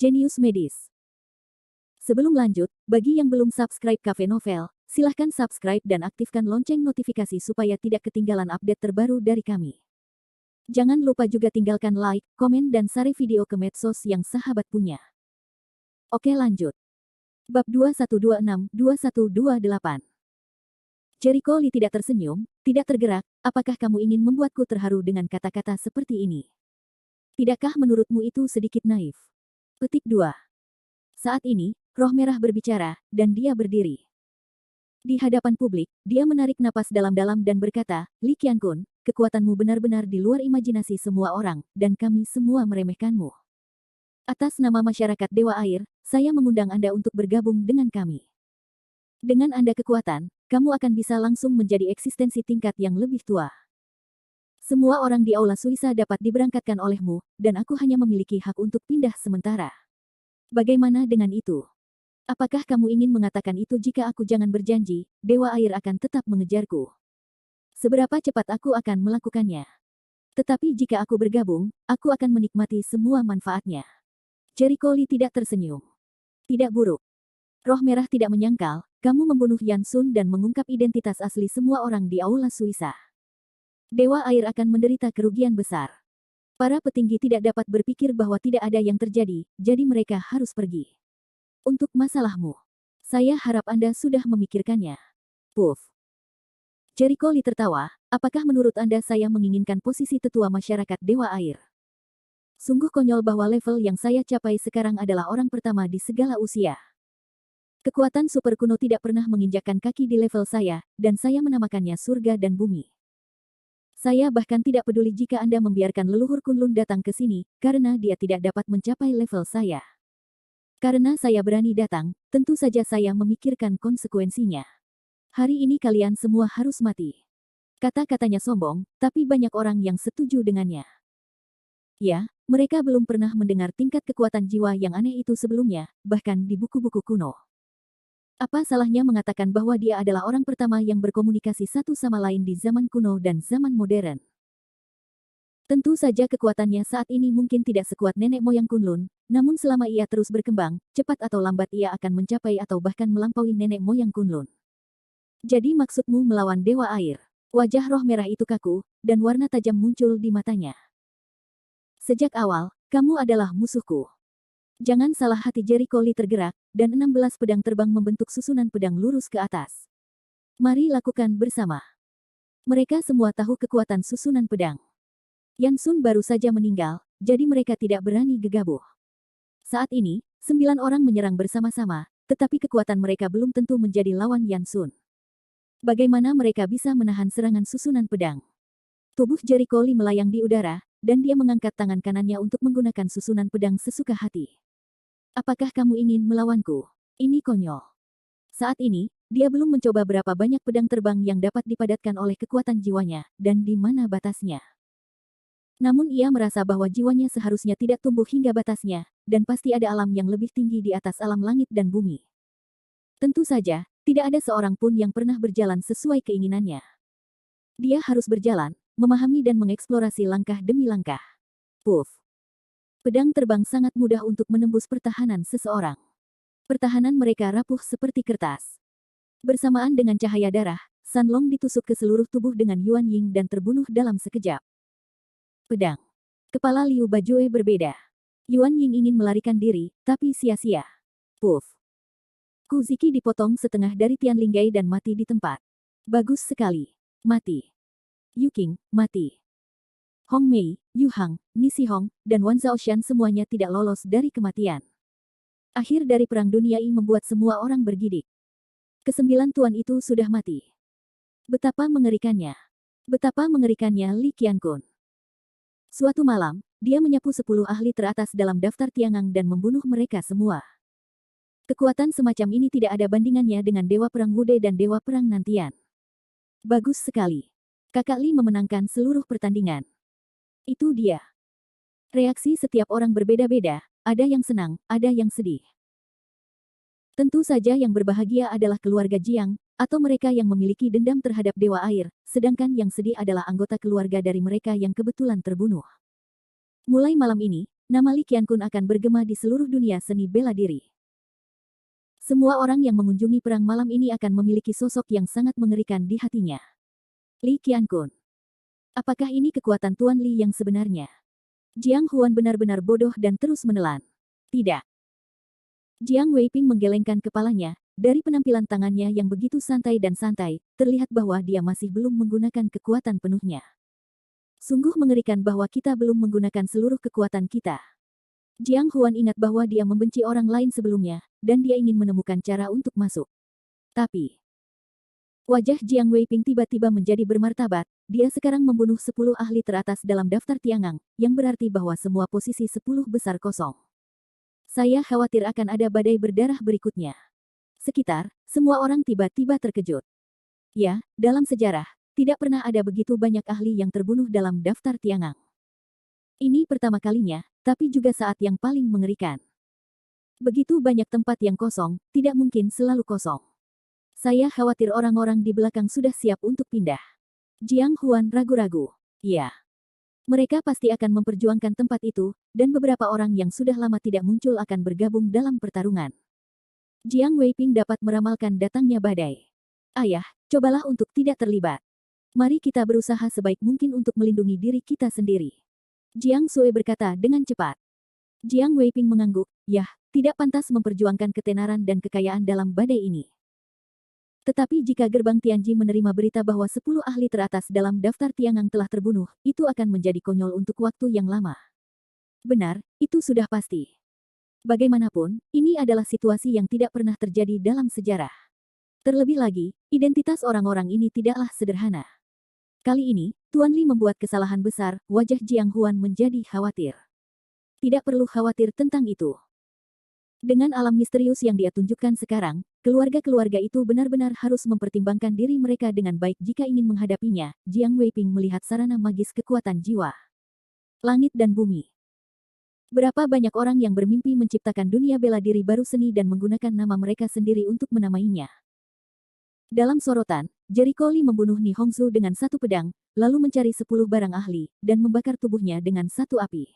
Jenius Medis. Sebelum lanjut, bagi yang belum subscribe Cafe Novel, silahkan subscribe dan aktifkan lonceng notifikasi supaya tidak ketinggalan update terbaru dari kami. Jangan lupa juga tinggalkan like, komen dan share video ke medsos yang sahabat punya. Oke lanjut. Bab 2126-2128. Jericho Lee tidak tersenyum, tidak tergerak. Apakah kamu ingin membuatku terharu dengan kata-kata seperti ini? Tidakkah menurutmu itu sedikit naif? Petik 2. Saat ini, Roh Merah berbicara, dan dia berdiri. Di hadapan publik, dia menarik napas dalam-dalam dan berkata, Li Qiankun, kekuatanmu benar-benar di luar imajinasi semua orang, dan kami semua meremehkanmu. Atas nama masyarakat Dewa Air, saya mengundang Anda untuk bergabung dengan kami. Dengan Anda kekuatan, kamu akan bisa langsung menjadi eksistensi tingkat yang lebih tua. Semua orang di Aula Suisa dapat diberangkatkan olehmu, dan aku hanya memiliki hak untuk pindah sementara. Bagaimana dengan itu? Apakah kamu ingin mengatakan itu jika aku jangan berjanji, Dewa Air akan tetap mengejarku? Seberapa cepat aku akan melakukannya? Tetapi jika aku bergabung, aku akan menikmati semua manfaatnya. Jericho Lee tidak tersenyum. Tidak buruk. Roh Merah tidak menyangkal, kamu membunuh Yan Sun dan mengungkap identitas asli semua orang di Aula Suisa. Dewa Air akan menderita kerugian besar. Para petinggi tidak dapat berpikir bahwa tidak ada yang terjadi, jadi mereka harus pergi. Untuk masalahmu, saya harap Anda sudah memikirkannya. Puff. Jericho Lee tertawa, apakah menurut Anda saya menginginkan posisi tetua masyarakat Dewa Air? Sungguh konyol bahwa level yang saya capai sekarang adalah orang pertama di segala usia. Kekuatan super kuno tidak pernah menginjakkan kaki di level saya, dan saya menamakannya surga dan bumi. Saya bahkan tidak peduli jika Anda membiarkan leluhur Kunlun datang ke sini, karena dia tidak dapat mencapai level saya. Karena saya berani datang, tentu saja saya memikirkan konsekuensinya. Hari ini kalian semua harus mati. Kata-katanya sombong, tapi banyak orang yang setuju dengannya. Ya, mereka belum pernah mendengar tingkat kekuatan jiwa yang aneh itu sebelumnya, bahkan di buku-buku kuno. Apa salahnya mengatakan bahwa dia adalah orang pertama yang berkomunikasi satu sama lain di zaman kuno dan zaman modern? Tentu saja kekuatannya saat ini mungkin tidak sekuat nenek moyang Kunlun, namun selama ia terus berkembang, cepat atau lambat ia akan mencapai atau bahkan melampaui nenek moyang Kunlun. Jadi maksudmu melawan Dewa Air? Wajah Roh Merah itu kaku, dan warna tajam muncul di matanya. Sejak awal, kamu adalah musuhku. Jangan salah hati. Jericho Lee tergerak, dan 16 pedang terbang membentuk susunan pedang lurus ke atas. Mari lakukan bersama. Mereka semua tahu kekuatan susunan pedang. Yan Sun baru saja meninggal, jadi mereka tidak berani gegabah. Saat ini, 9 orang menyerang bersama-sama, tetapi kekuatan mereka belum tentu menjadi lawan Yan Sun. Bagaimana mereka bisa menahan serangan susunan pedang? Tubuh Jericho Lee melayang di udara, dan dia mengangkat tangan kanannya untuk menggunakan susunan pedang sesuka hati. Apakah kamu ingin melawanku? Ini konyol. Saat ini, dia belum mencoba berapa banyak pedang terbang yang dapat dipadatkan oleh kekuatan jiwanya, dan di mana batasnya. Namun ia merasa bahwa jiwanya seharusnya tidak tumbuh hingga batasnya, dan pasti ada alam yang lebih tinggi di atas alam langit dan bumi. Tentu saja, tidak ada seorang pun yang pernah berjalan sesuai keinginannya. Dia harus berjalan, memahami dan mengeksplorasi langkah demi langkah. Puff. Pedang terbang sangat mudah untuk menembus pertahanan seseorang. Pertahanan mereka rapuh seperti kertas. Bersamaan dengan cahaya darah, Sanlong ditusuk ke seluruh tubuh dengan Yuan Ying dan terbunuh dalam sekejap. Pedang. Kepala Liu Bajue berbeda. Yuan Ying ingin melarikan diri, tapi sia-sia. Puff. Ku Ziki dipotong setengah dari Tian Linggai dan mati di tempat. Bagus sekali. Mati. Yu Qing, mati. Hong Mei, Yu Hang, Nisi Hong, dan Wan Zhaoshan semuanya tidak lolos dari kematian. Akhir dari Perang Dunia I membuat semua orang bergidik. Kesembilan tuan itu sudah mati. Betapa mengerikannya. Betapa mengerikannya Li Qiankun. Suatu malam, dia menyapu 10 ahli teratas dalam daftar Tiangang dan membunuh mereka semua. Kekuatan semacam ini tidak ada bandingannya dengan Dewa Perang Wude dan Dewa Perang Nantian. Bagus sekali. Kakak Li memenangkan seluruh pertandingan. Itu dia. Reaksi setiap orang berbeda-beda, ada yang senang, ada yang sedih. Tentu saja yang berbahagia adalah keluarga Jiang, atau mereka yang memiliki dendam terhadap Dewa Air, sedangkan yang sedih adalah anggota keluarga dari mereka yang kebetulan terbunuh. Mulai malam ini, nama Li Qiankun akan bergema di seluruh dunia seni bela diri. Semua orang yang mengunjungi perang malam ini akan memiliki sosok yang sangat mengerikan di hatinya. Li Qiankun. Apakah ini kekuatan Tuan Li yang sebenarnya? Jiang Huan benar-benar bodoh dan terus menelan. Tidak. Jiang Weiping menggelengkan kepalanya. Dari penampilan tangannya yang begitu santai dan santai, terlihat bahwa dia masih belum menggunakan kekuatan penuhnya. Sungguh mengerikan bahwa kita belum menggunakan seluruh kekuatan kita. Jiang Huan ingat bahwa dia membenci orang lain sebelumnya, dan dia ingin menemukan cara untuk masuk. Tapi, wajah Jiang Weiping tiba-tiba menjadi bermartabat, dia sekarang membunuh 10 ahli teratas dalam daftar Tiangang, yang berarti bahwa semua posisi 10 besar kosong. Saya khawatir akan ada badai berdarah berikutnya. Sekitar, semua orang tiba-tiba terkejut. Ya, dalam sejarah, tidak pernah ada begitu banyak ahli yang terbunuh dalam daftar Tiangang. Ini pertama kalinya, tapi juga saat yang paling mengerikan. Begitu banyak tempat yang kosong, tidak mungkin selalu kosong. Saya khawatir orang-orang di belakang sudah siap untuk pindah. Jiang Huan ragu-ragu. Ya. Mereka pasti akan memperjuangkan tempat itu, dan beberapa orang yang sudah lama tidak muncul akan bergabung dalam pertarungan. Jiang Weiping dapat meramalkan datangnya badai. Ayah, cobalah untuk tidak terlibat. Mari kita berusaha sebaik mungkin untuk melindungi diri kita sendiri. Jiang Sui berkata dengan cepat. Jiang Weiping mengangguk, yah, tidak pantas memperjuangkan ketenaran dan kekayaan dalam badai ini. Tetapi jika gerbang Tianji menerima berita bahwa 10 ahli teratas dalam daftar Tiangang telah terbunuh, itu akan menjadi konyol untuk waktu yang lama. Benar, itu sudah pasti. Bagaimanapun, ini adalah situasi yang tidak pernah terjadi dalam sejarah. Terlebih lagi, identitas orang-orang ini tidaklah sederhana. Kali ini, Tuan Li membuat kesalahan besar, wajah Jiang Huan menjadi khawatir. Tidak perlu khawatir tentang itu. Dengan alam misterius yang dia tunjukkan sekarang, keluarga-keluarga itu benar-benar harus mempertimbangkan diri mereka dengan baik jika ingin menghadapinya. Jiang Weiping melihat sarana magis kekuatan jiwa. Langit dan bumi. Berapa banyak orang yang bermimpi menciptakan dunia bela diri baru seni dan menggunakan nama mereka sendiri untuk menamainya. Dalam sorotan, Jericho Lee membunuh Ni Hongzhu dengan satu pedang, lalu mencari 10 barang ahli, dan membakar tubuhnya dengan satu api.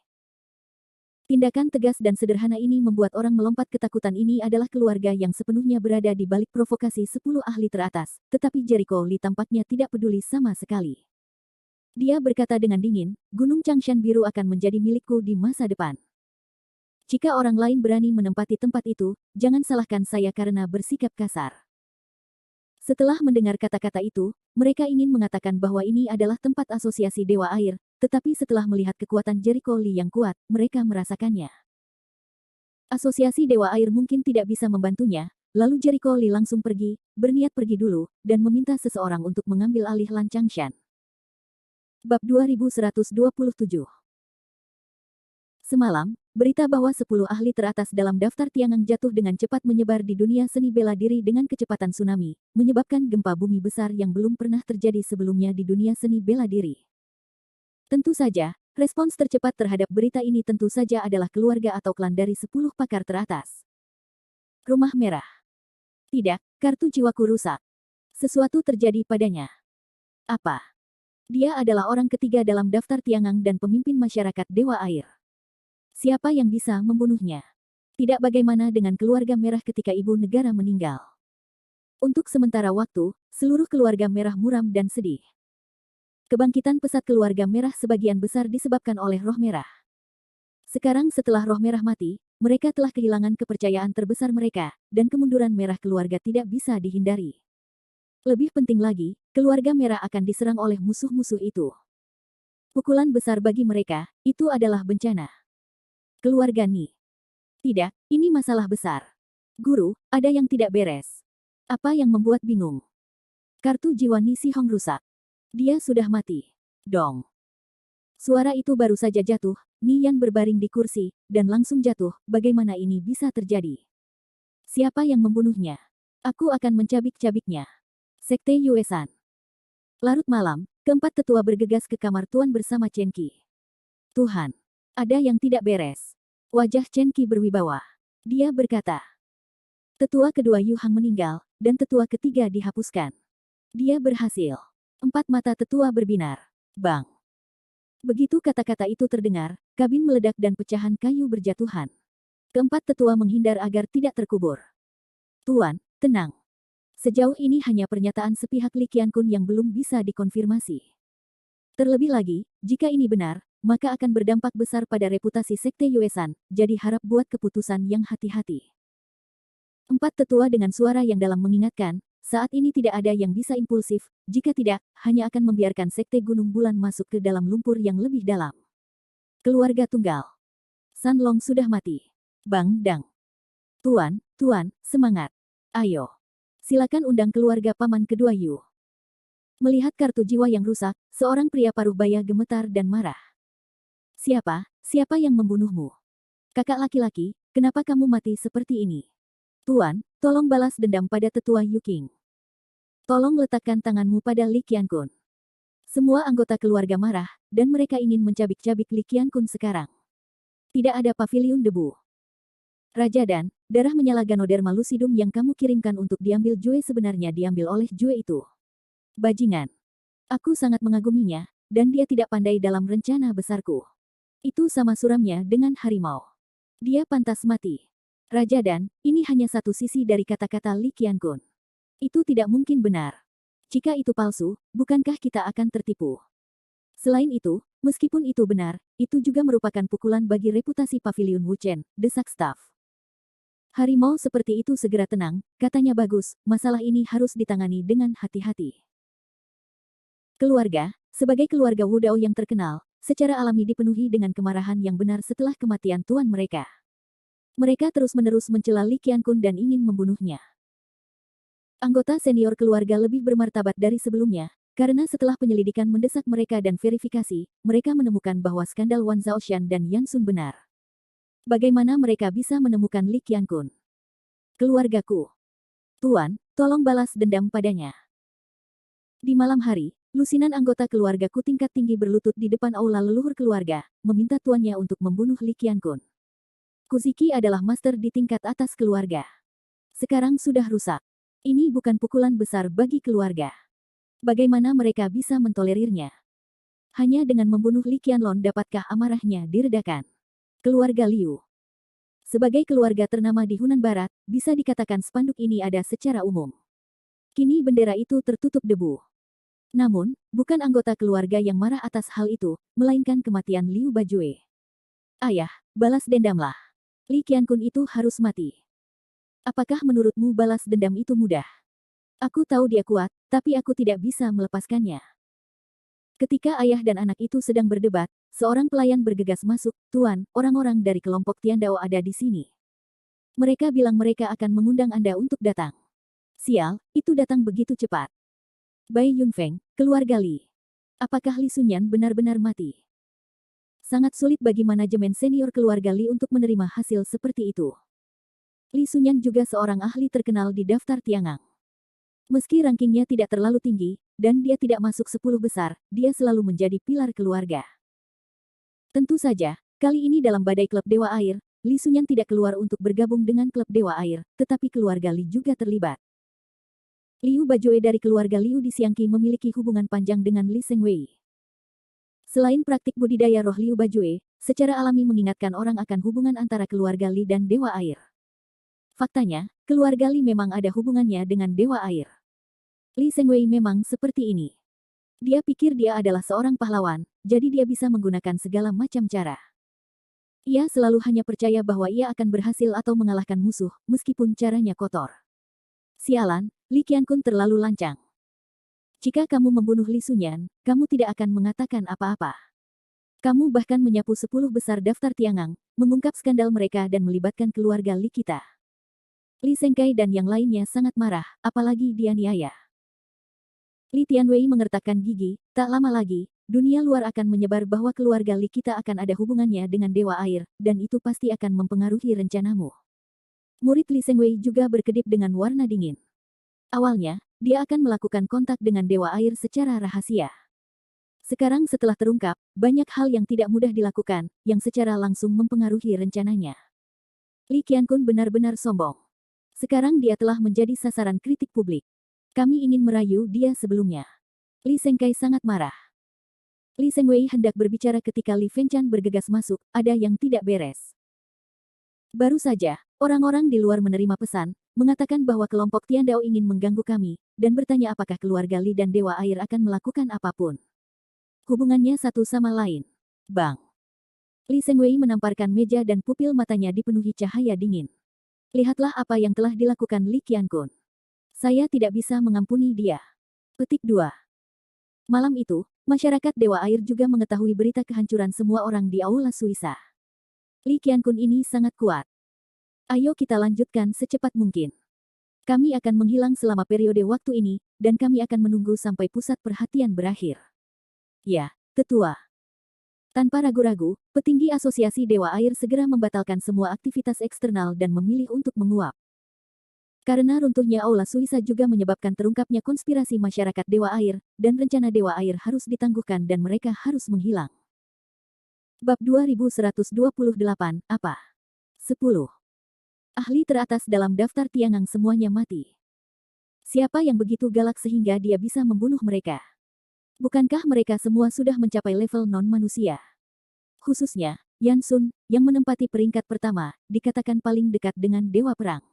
Tindakan tegas dan sederhana ini membuat orang melompat ketakutan. Ini adalah keluarga yang sepenuhnya berada di balik provokasi 10 ahli teratas, tetapi Jericho Lee tampaknya tidak peduli sama sekali. Dia berkata dengan dingin, Gunung Changshan Biru akan menjadi milikku di masa depan. Jika orang lain berani menempati tempat itu, jangan salahkan saya karena bersikap kasar. Setelah mendengar kata-kata itu, mereka ingin mengatakan bahwa ini adalah tempat asosiasi Dewa Air, tetapi setelah melihat kekuatan Jericho Lee yang kuat, mereka merasakannya. Asosiasi Dewa Air mungkin tidak bisa membantunya, lalu Jericho Lee langsung pergi, berniat pergi dulu, dan meminta seseorang untuk mengambil alih Lan Changshan. Bab 2127. Semalam, berita bahwa 10 ahli teratas dalam daftar Tiangang jatuh dengan cepat menyebar di dunia seni bela diri dengan kecepatan tsunami, menyebabkan gempa bumi besar yang belum pernah terjadi sebelumnya di dunia seni bela diri. Tentu saja, respons tercepat terhadap berita ini tentu saja adalah keluarga atau klan dari 10 pakar teratas. Rumah merah. Tidak, kartu jiwaku rusak. Sesuatu terjadi padanya. Apa? Dia adalah orang ketiga dalam daftar Tiangang dan pemimpin masyarakat Dewa Air. Siapa yang bisa membunuhnya? Tidak bagaimana dengan keluarga merah ketika ibu negara meninggal. Untuk sementara waktu, seluruh keluarga merah muram dan sedih. Kebangkitan pesat keluarga merah sebagian besar disebabkan oleh roh merah. Sekarang setelah roh merah mati, mereka telah kehilangan kepercayaan terbesar mereka, dan kemunduran merah keluarga tidak bisa dihindari. Lebih penting lagi, keluarga merah akan diserang oleh musuh-musuh itu. Pukulan besar bagi mereka, itu adalah bencana. Keluarga Ni. Tidak, ini masalah besar. Guru, ada yang tidak beres. Apa yang membuat bingung? Kartu jiwa Ni Si Hong rusak. Dia sudah mati. Dong. Suara itu baru saja jatuh, Ni Yan berbaring di kursi, dan langsung jatuh. Bagaimana ini bisa terjadi? Siapa yang membunuhnya? Aku akan mencabik-cabiknya. Sekte Yuesan. Larut malam, keempat tetua bergegas ke kamar tuan bersama Chen Qi. Tuhan. Ada yang tidak beres. Wajah Chen Qi berwibawa. Dia berkata. Tetua kedua Yu Hang meninggal, dan tetua ketiga dihapuskan. Dia berhasil. 4 mata tetua berbinar. Bang. Begitu kata-kata itu terdengar, kabin meledak dan pecahan kayu berjatuhan. Keempat tetua menghindar agar tidak terkubur. Tuan, tenang. Sejauh ini hanya pernyataan sepihak Li Qiankun yang belum bisa dikonfirmasi. Terlebih lagi, jika ini benar, maka akan berdampak besar pada reputasi Sekte Yuesan, jadi harap buat keputusan yang hati-hati. Empat tetua dengan suara yang dalam mengingatkan, saat ini tidak ada yang bisa impulsif, jika tidak, hanya akan membiarkan Sekte Gunung Bulan masuk ke dalam lumpur yang lebih dalam. Keluarga tunggal. San Long sudah mati. Bang Dang. Tuan, semangat. Ayo. Silakan undang keluarga paman kedua Yu. Melihat kartu jiwa yang rusak, seorang pria paruh baya gemetar dan marah. Siapa yang membunuhmu? Kakak laki-laki, kenapa kamu mati seperti ini? Tuan, tolong balas dendam pada tetua Yu King. Tolong letakkan tanganmu pada Li Qiankun. Semua anggota keluarga marah, dan mereka ingin mencabik-cabik Li Qiankun sekarang. Tidak ada pavilion debu. Raja dan, darah menyala Ganoderma lucidum yang kamu kirimkan untuk diambil Jue sebenarnya diambil oleh Jue itu. Bajingan. Aku sangat mengaguminya, dan dia tidak pandai dalam rencana besarku. Itu sama suramnya dengan harimau. Dia pantas mati. Raja dan, ini hanya satu sisi dari kata-kata Li Qiankun. Itu tidak mungkin benar. Jika itu palsu, bukankah kita akan tertipu? Selain itu, meskipun itu benar, itu juga merupakan pukulan bagi reputasi Pavilion Wuchen, desak staf. Harimau seperti itu segera tenang, katanya bagus, masalah ini harus ditangani dengan hati-hati. Keluarga, sebagai keluarga Wu Dao yang terkenal, secara alami dipenuhi dengan kemarahan yang benar setelah kematian tuan mereka. Mereka terus-menerus mencela Li Qiankun dan ingin membunuhnya. Anggota senior keluarga lebih bermartabat dari sebelumnya, karena setelah penyelidikan mendesak mereka dan verifikasi, mereka menemukan bahwa skandal Wan Zhaoxian dan Yan Sun benar. Bagaimana mereka bisa menemukan Li Qiankun? Keluargaku. Tuan, tolong balas dendam padanya. Di malam hari, lusinan anggota keluargaku tingkat tinggi berlutut di depan aula leluhur keluarga, meminta tuannya untuk membunuh Li Qiankun. Kuziki adalah master di tingkat atas keluarga. Sekarang sudah rusak. Ini bukan pukulan besar bagi keluarga. Bagaimana mereka bisa mentolerirnya? Hanya dengan membunuh Li Qianlong dapatkah amarahnya diredakan? Keluarga Liu. Sebagai keluarga ternama di Hunan Barat, bisa dikatakan spanduk ini ada secara umum. Kini bendera itu tertutup debu. Namun, bukan anggota keluarga yang marah atas hal itu, melainkan kematian Liu Bajue. Ayah, balas dendamlah. Li Qiankun itu harus mati. Apakah menurutmu balas dendam itu mudah? Aku tahu dia kuat, tapi aku tidak bisa melepaskannya. Ketika ayah dan anak itu sedang berdebat, seorang pelayan bergegas masuk, Tuan, orang-orang dari kelompok Tiandao ada di sini. Mereka bilang mereka akan mengundang Anda untuk datang. Sial, itu datang begitu cepat. Bai Yunfeng, keluarga Li. Apakah Li Sunyan benar-benar mati? Sangat sulit bagi manajemen senior keluarga Li untuk menerima hasil seperti itu. Li Sunyan juga seorang ahli terkenal di daftar Tiangang. Meski rankingnya tidak terlalu tinggi, dan dia tidak masuk 10 besar, dia selalu menjadi pilar keluarga. Tentu saja, kali ini dalam badai klub Dewa Air, Li Sunyan tidak keluar untuk bergabung dengan klub Dewa Air, tetapi keluarga Li juga terlibat. Liu Bajue dari keluarga Liu di Xiangqi memiliki hubungan panjang dengan Li Sengwei. Selain praktik budidaya roh Liu Bajue, secara alami mengingatkan orang akan hubungan antara keluarga Li dan Dewa Air. Faktanya, keluarga Li memang ada hubungannya dengan Dewa Air. Li Sengwei memang seperti ini. Dia pikir dia adalah seorang pahlawan, jadi dia bisa menggunakan segala macam cara. Ia selalu hanya percaya bahwa ia akan berhasil atau mengalahkan musuh, meskipun caranya kotor. Sialan, Li Qiankun terlalu lancang. Jika kamu membunuh Li Sunyan, kamu tidak akan mengatakan apa-apa. Kamu bahkan menyapu 10 besar daftar Tiangang, mengungkap skandal mereka dan melibatkan keluarga Li kita. Li Sengkai dan yang lainnya sangat marah, apalagi dianiaya. Li Tianwei mengertakkan gigi, tak lama lagi, dunia luar akan menyebar bahwa keluarga Li kita akan ada hubungannya dengan Dewa Air, dan itu pasti akan mempengaruhi rencanamu. Murid Li Sengwei juga berkedip dengan warna dingin. Awalnya, dia akan melakukan kontak dengan Dewa Air secara rahasia. Sekarang setelah terungkap, banyak hal yang tidak mudah dilakukan, yang secara langsung mempengaruhi rencananya. Li Qiankun benar-benar sombong. Sekarang dia telah menjadi sasaran kritik publik. Kami ingin merayu dia sebelumnya. Li Sengkai sangat marah. Li Sengwei hendak berbicara ketika Li Fenchan bergegas masuk, ada yang tidak beres. Baru saja, orang-orang di luar menerima pesan, mengatakan bahwa kelompok Tiandao ingin mengganggu kami, dan bertanya apakah keluarga Li dan Dewa Air akan melakukan apapun. Hubungannya satu sama lain. Bang. Li Sengwei menamparkan meja dan pupil matanya dipenuhi cahaya dingin. Lihatlah apa yang telah dilakukan Li Qiankun. Saya tidak bisa mengampuni dia. Petik 2. Malam itu, masyarakat Dewa Air juga mengetahui berita kehancuran semua orang di Aula Suisa. Li Qiankun ini sangat kuat. Ayo kita lanjutkan secepat mungkin. Kami akan menghilang selama periode waktu ini, dan kami akan menunggu sampai pusat perhatian berakhir. Ya, tetua. Tanpa ragu-ragu, petinggi Asosiasi Dewa Air segera membatalkan semua aktivitas eksternal dan memilih untuk menguap. Karena runtuhnya Aula Suisa juga menyebabkan terungkapnya konspirasi masyarakat Dewa Air, dan rencana Dewa Air harus ditangguhkan dan mereka harus menghilang. Bab 2128, apa? 10. Ahli teratas dalam daftar Tiangang semuanya mati. Siapa yang begitu galak sehingga dia bisa membunuh mereka? Bukankah mereka semua sudah mencapai level non-manusia? Khususnya, Yan Sun, yang menempati peringkat pertama, dikatakan paling dekat dengan Dewa Perang.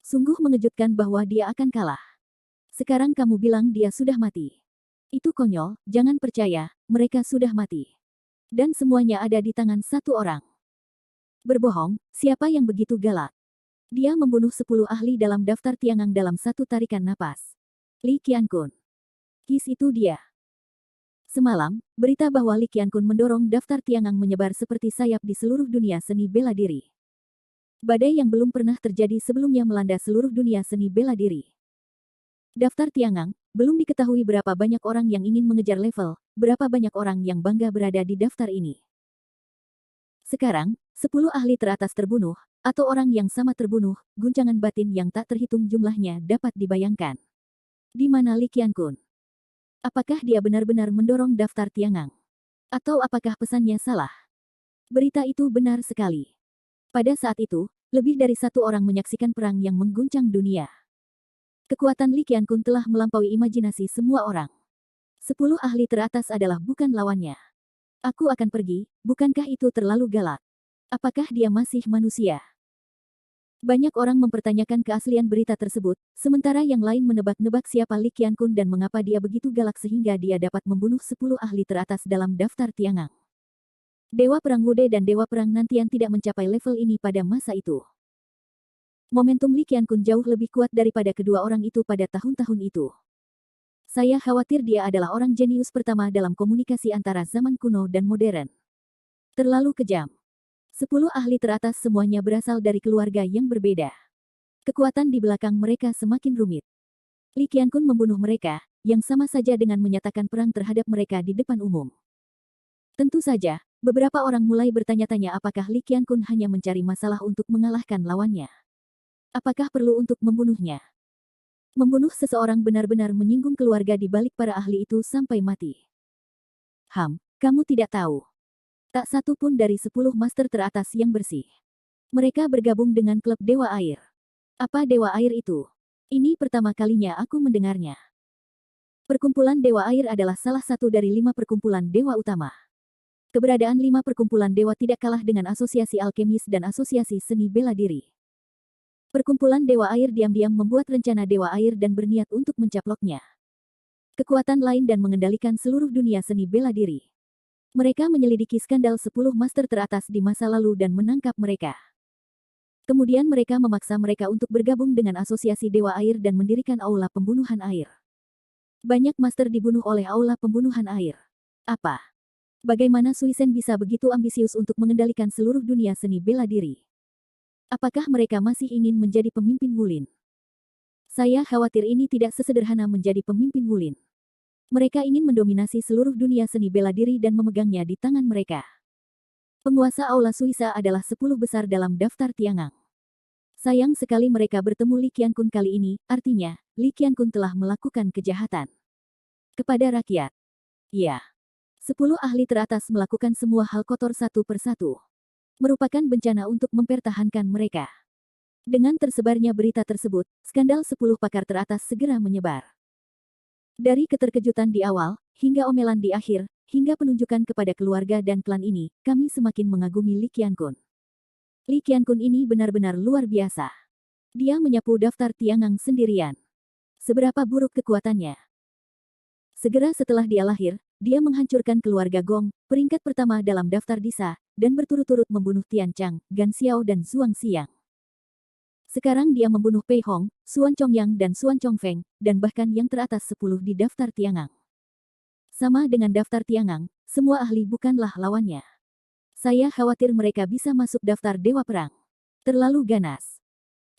Sungguh mengejutkan bahwa dia akan kalah. Sekarang kamu bilang dia sudah mati. Itu konyol, jangan percaya, mereka sudah mati. Dan semuanya ada di tangan satu orang. Berbohong, siapa yang begitu galak? Dia membunuh 10 ahli dalam daftar Tiangang dalam satu tarikan napas. Li Qiankun. Kis itu dia. Semalam, berita bahwa Li Qiankun mendorong daftar Tiangang menyebar seperti sayap di seluruh dunia seni bela diri. Badai yang belum pernah terjadi sebelumnya melanda seluruh dunia seni bela diri. Daftar Tiangang, belum diketahui berapa banyak orang yang ingin mengejar level, berapa banyak orang yang bangga berada di daftar ini. Sekarang, 10 ahli teratas terbunuh, atau orang yang sama terbunuh, guncangan batin yang tak terhitung jumlahnya dapat dibayangkan. Di mana Li Qiankun? Apakah dia benar-benar mendorong daftar Tiangang? Atau apakah pesannya salah? Berita itu benar sekali. Pada saat itu, lebih dari satu orang menyaksikan perang yang mengguncang dunia. Kekuatan Li Qiankun telah melampaui imajinasi semua orang. 10 ahli teratas adalah bukan lawannya. Aku akan pergi, bukankah itu terlalu galak? Apakah dia masih manusia? Banyak orang mempertanyakan keaslian berita tersebut, sementara yang lain menebak-nebak siapa Li Qiankun dan mengapa dia begitu galak sehingga dia dapat membunuh 10 ahli teratas dalam daftar Tiangang. Dewa Perang Wude dan Dewa Perang Nantian tidak mencapai level ini pada masa itu. Momentum Li Qiankun jauh lebih kuat daripada kedua orang itu pada tahun-tahun itu. Saya khawatir dia adalah orang jenius pertama dalam komunikasi antara zaman kuno dan modern. Terlalu kejam. 10 ahli teratas semuanya berasal dari keluarga yang berbeda. Kekuatan di belakang mereka semakin rumit. Li Qiankun membunuh mereka, yang sama saja dengan menyatakan perang terhadap mereka di depan umum. Tentu saja, beberapa orang mulai bertanya-tanya apakah Li Qiankun hanya mencari masalah untuk mengalahkan lawannya. Apakah perlu untuk membunuhnya? Membunuh seseorang benar-benar menyinggung keluarga di balik para ahli itu sampai mati. Kamu tidak tahu. Tak satu pun dari 10 master teratas yang bersih. Mereka bergabung dengan klub Dewa Air. Apa Dewa Air itu? Ini pertama kalinya aku mendengarnya. Perkumpulan Dewa Air adalah salah satu dari 5 perkumpulan dewa utama. Keberadaan 5 perkumpulan dewa tidak kalah dengan asosiasi alkemis dan asosiasi seni bela diri. Perkumpulan Dewa Air diam-diam membuat rencana Dewa Air dan berniat untuk mencaploknya. Kekuatan lain dan mengendalikan seluruh dunia seni bela diri. Mereka menyelidiki skandal 10 master teratas di masa lalu dan menangkap mereka. Kemudian mereka memaksa mereka untuk bergabung dengan asosiasi Dewa Air dan mendirikan aula pembunuhan air. Banyak master dibunuh oleh aula pembunuhan air. Apa? Bagaimana Suisen bisa begitu ambisius untuk mengendalikan seluruh dunia seni bela diri? Apakah mereka masih ingin menjadi pemimpin Wulin? Saya khawatir ini tidak sesederhana menjadi pemimpin Wulin. Mereka ingin mendominasi seluruh dunia seni bela diri dan memegangnya di tangan mereka. Penguasa Aula Suisa adalah 10 besar dalam daftar Tiangang. Sayang sekali mereka bertemu Li Qiankun kali ini, artinya, Li Qiankun telah melakukan kejahatan kepada rakyat. Ya. 10 ahli teratas melakukan semua hal kotor satu persatu. Merupakan bencana untuk mempertahankan mereka. Dengan tersebarnya berita tersebut, skandal 10 pakar teratas segera menyebar. Dari keterkejutan di awal, hingga omelan di akhir, hingga penunjukan kepada keluarga dan klan ini, kami semakin mengagumi Li Qiankun. Li Qiankun ini benar-benar luar biasa. Dia menyapu daftar Tiangang sendirian. Seberapa buruk kekuatannya? Segera setelah dia lahir, dia menghancurkan keluarga Gong, peringkat pertama dalam daftar Disa, dan berturut-turut membunuh Tian Chang, Gan Xiao dan Zhuang Xiang. Sekarang dia membunuh Pei Hong, Xuan Chongyang dan Xuan Chongfeng, dan bahkan yang teratas 10 di daftar Tiangang. Sama dengan daftar Tiangang, semua ahli bukanlah lawannya. Saya khawatir mereka bisa masuk daftar Dewa Perang. Terlalu ganas.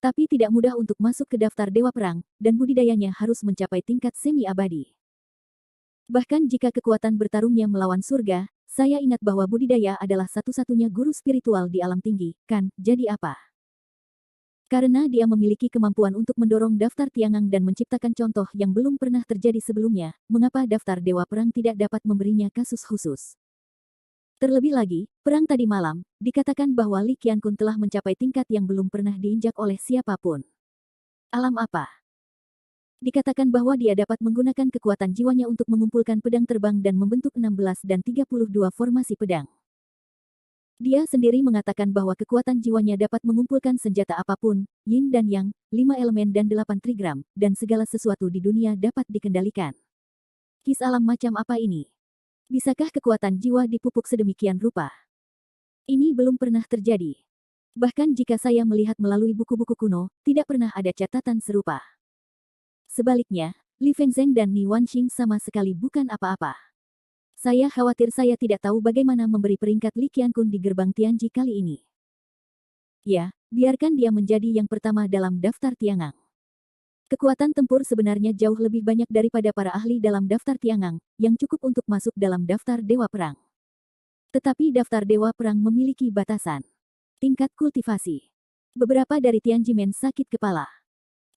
Tapi tidak mudah untuk masuk ke daftar Dewa Perang, dan budidayanya harus mencapai tingkat semi-abadi. Bahkan jika kekuatan bertarungnya melawan surga, saya ingat bahwa budidaya adalah satu-satunya guru spiritual di alam tinggi, kan? Jadi apa? Karena dia memiliki kemampuan untuk mendorong daftar Tiangang dan menciptakan contoh yang belum pernah terjadi sebelumnya, mengapa daftar Dewa Perang tidak dapat memberinya kasus khusus? Terlebih lagi, perang tadi malam, dikatakan bahwa Li Qiankun telah mencapai tingkat yang belum pernah diinjak oleh siapapun. Alam apa? Dikatakan bahwa dia dapat menggunakan kekuatan jiwanya untuk mengumpulkan pedang terbang dan membentuk 16 dan 32 formasi pedang. Dia sendiri mengatakan bahwa kekuatan jiwanya dapat mengumpulkan senjata apapun, yin dan yang, 5 elemen dan 8 trigram, dan segala sesuatu di dunia dapat dikendalikan. Kis alam macam apa ini? Bisakah kekuatan jiwa dipupuk sedemikian rupa? Ini belum pernah terjadi. Bahkan jika saya melihat melalui buku-buku kuno, tidak pernah ada catatan serupa. Sebaliknya, Li Fengzheng dan Ni Wanxing sama sekali bukan apa-apa. Saya khawatir saya tidak tahu bagaimana memberi peringkat Li Qiankun di gerbang Tianji kali ini. Ya, biarkan dia menjadi yang pertama dalam daftar Tiangang. Kekuatan tempur sebenarnya jauh lebih banyak daripada para ahli dalam daftar Tiangang, yang cukup untuk masuk dalam daftar Dewa Perang. Tetapi daftar Dewa Perang memiliki batasan. Tingkat kultivasi. Beberapa dari Tianjimen sakit kepala.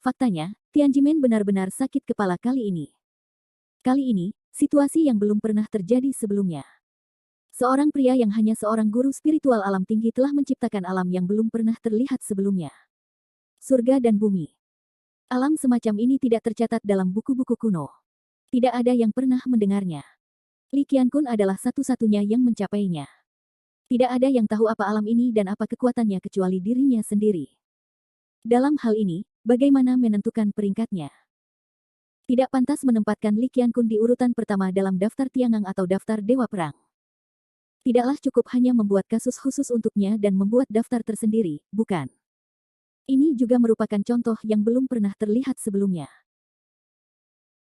Faktanya, Tianjimen benar-benar sakit kepala kali ini. Kali ini, situasi yang belum pernah terjadi sebelumnya. Seorang pria yang hanya seorang guru spiritual alam tinggi telah menciptakan alam yang belum pernah terlihat sebelumnya. Surga dan bumi. Alam semacam ini tidak tercatat dalam buku-buku kuno. Tidak ada yang pernah mendengarnya. Li Qiankun adalah satu-satunya yang mencapainya. Tidak ada yang tahu apa alam ini dan apa kekuatannya kecuali dirinya sendiri. Dalam hal ini, bagaimana menentukan peringkatnya? Tidak pantas menempatkan Li Qiankun di urutan pertama dalam daftar Tiangang atau daftar Dewa Perang. Tidaklah cukup hanya membuat kasus khusus untuknya dan membuat daftar tersendiri, bukan? Ini juga merupakan contoh yang belum pernah terlihat sebelumnya.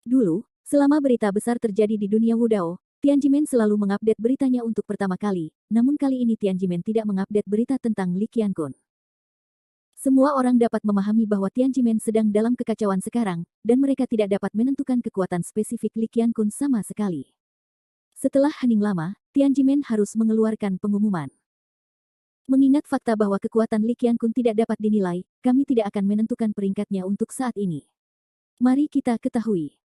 Dulu, selama berita besar terjadi di dunia Wudao, Tianjimen selalu mengupdate beritanya untuk pertama kali, namun kali ini Tianjimen tidak mengupdate berita tentang Li Qiankun. Semua orang dapat memahami bahwa Tianjimen sedang dalam kekacauan sekarang, dan mereka tidak dapat menentukan kekuatan spesifik Li Qiankun sama sekali. Setelah hening lama, Tianjimen harus mengeluarkan pengumuman. Mengingat fakta bahwa kekuatan Li Qiankun tidak dapat dinilai, kami tidak akan menentukan peringkatnya untuk saat ini. Mari kita ketahui.